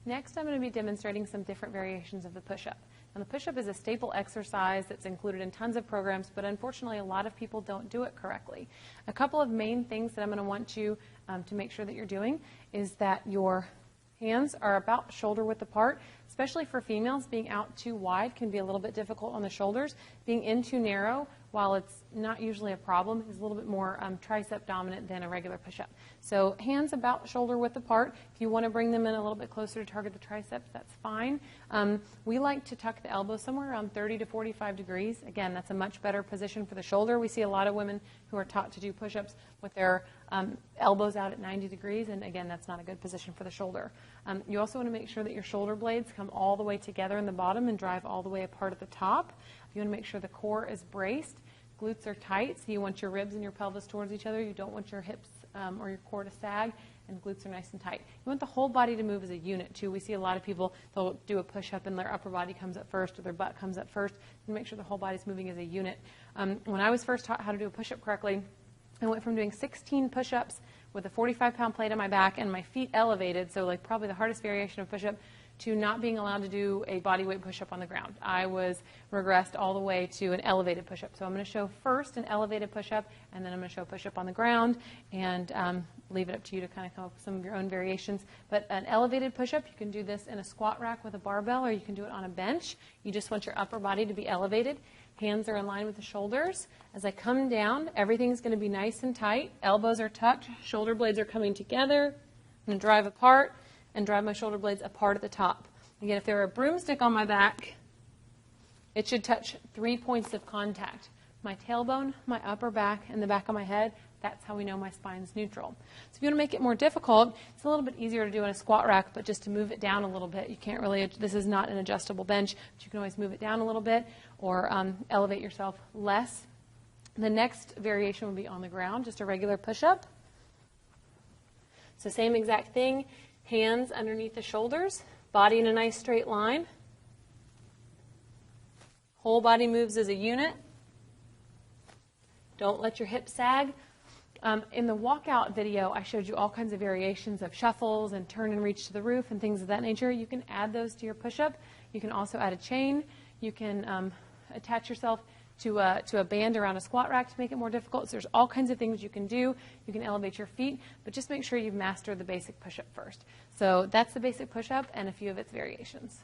Next, I'm going to be demonstrating some different variations of the push-up. And the push-up is a staple exercise that's included in tons of programs, but unfortunately a lot of people don't do it correctly. A couple of main things that I'm going to want you to make sure that you're doing is that your hands are about shoulder width apart. Especially for females, being out too wide can be a little bit difficult on the shoulders. Being in too narrow, while it's not usually a problem, is a little bit more tricep dominant than a regular push-up. So hands about shoulder width apart. If you want to bring them in a little bit closer to target the triceps, that's fine. We like to tuck the elbow somewhere around 30 to 45 degrees. Again, that's a much better position for the shoulder. We see a lot of women who are taught to do push-ups with their elbows out at 90 degrees, and again, that's not a good position for the shoulder. You also want to make sure that your shoulder blades come all the way together in the bottom and drive all the way apart at the top. You want to make sure the core is braced. Glutes are tight, so you want your ribs and your pelvis towards each other. You don't want your hips or your core to sag, and glutes are nice and tight. You want the whole body to move as a unit, too. We see a lot of people, they'll do a push-up and their upper body comes up first or their butt comes up first. You make sure the whole body's moving as a unit. When I was first taught how to do a push-up correctly, I went from doing 16 push-ups with a 45-pound plate on my back and my feet elevated, so like probably the hardest variation of push-up, to not being allowed to do a body weight push-up on the ground. I was regressed all the way to an elevated push-up. So I'm going to show first an elevated push-up, and then I'm going to show a push-up on the ground, and leave it up to you to kind of come up with some of your own variations. But an elevated push-up, you can do this in a squat rack with a barbell, or you can do it on a bench. You just want your upper body to be elevated. Hands are in line with the shoulders. As I come down, everything's going to be nice and tight. Elbows are tucked. Shoulder blades are coming together. I'm going to drive apart and drive my shoulder blades apart at the top. Again, if there were a broomstick on my back, it should touch 3 points of contact. My tailbone, my upper back, and the back of my head. That's how we know my spine's neutral. So if you want to make it more difficult, it's a little bit easier to do in a squat rack, but just to move it down a little bit. You can't really, this is not an adjustable bench, but you can always move it down a little bit or elevate yourself less. The next variation would be on the ground, just a regular push-up. So same exact thing, hands underneath the shoulders, body in a nice straight line. Whole body moves as a unit. Don't let your hips sag. In the walkout video, I showed you all kinds of variations of shuffles and turn and reach to the roof and things of that nature. You can add those to your push-up. You can also add a chain. You can attach yourself to a band around a squat rack to make it more difficult. So there's all kinds of things you can do. You can elevate your feet, but just make sure you've mastered the basic push-up first. So that's the basic push-up and a few of its variations.